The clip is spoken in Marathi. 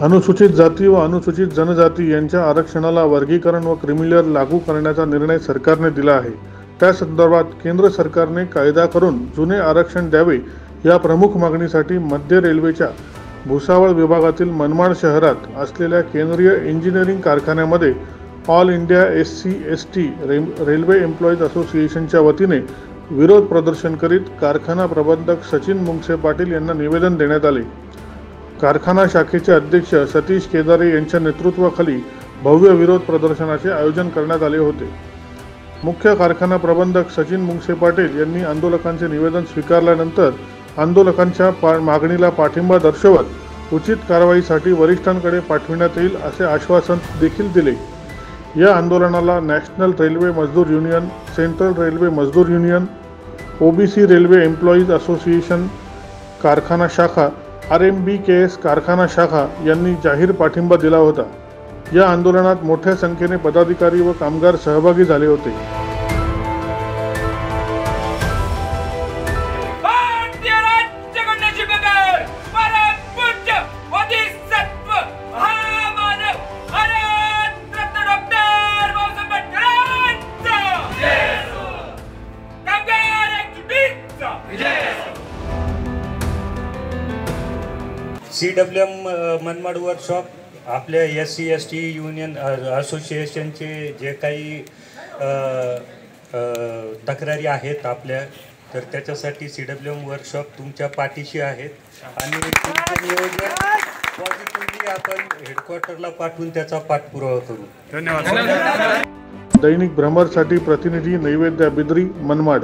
अनुसूचित जाती व अनुसूचित जनजाती यांच्या आरक्षणाला वर्गीकरण व क्रिमिलेअर लागू करण्याचा निर्णय सरकारने दिला आहे। त्या संदर्भात केंद्र सरकारने कायदा करून जुने आरक्षण द्यावे या प्रमुख मागणीसाठी मध्य रेल्वेच्या भुसावळ विभागातील मनमाड शहरात असलेल्या केंद्रीय इंजिनिअरिंग कारखान्यामध्ये all India SC/ST railway employees असोसिएशनच्या वतीने विरोध प्रदर्शन करीत कारखाना प्रबंधक सचिन मुंगसे पाटील यांना निवेदन देण्यात आले। कारखाना शाखेचे अध्यक्ष सतीश केदारे यांच्या नेतृत्वाखाली भव्य विरोध प्रदर्शनाचे आयोजन करण्यात आले होते। मुख्य कारखाना प्रबंधक सचिन मुंगसे पाटील यांनी आंदोलकांचे निवेदन स्वीकारल्यानंतर आंदोलकांच्या मागणीला पाठिंबा दर्शवत उचित कारवाईसाठी वरिष्ठांकडे पाठविण्यात येईल असे आश्वासन देखील दिले। या आंदोलनाला नॅशनल रेल्वे मजदूर युनियन, सेंट्रल रेल्वे मजदूर union, OBC railway employees association कारखाना शाखा, RMBKS कारखाना शाखा यांनी जाहीर पाठिंबा दिला होता। या आंदोलनात मोठ्या संख्येने पदाधिकारी व कामगार सहभागी झाले होते। CWM मनमाड वर्कशॉप आपल्या SC/ST युनियन असोसिएशनचे जे काही तक्रारी आहेत आपल्या, तर त्याच्यासाठी CWM वर्कशॉप तुमच्या पाठीशी आहेत आणि तुमचे नियोजन पॉझिटिव्हली आपण हेडक्वार्टरला पाठवून त्याचा पाठपुरावा करू। धन्यवाद। दैनिक भ्रमरसाठी प्रतिनिधी नैवेद्य बिद्री, मनमाड।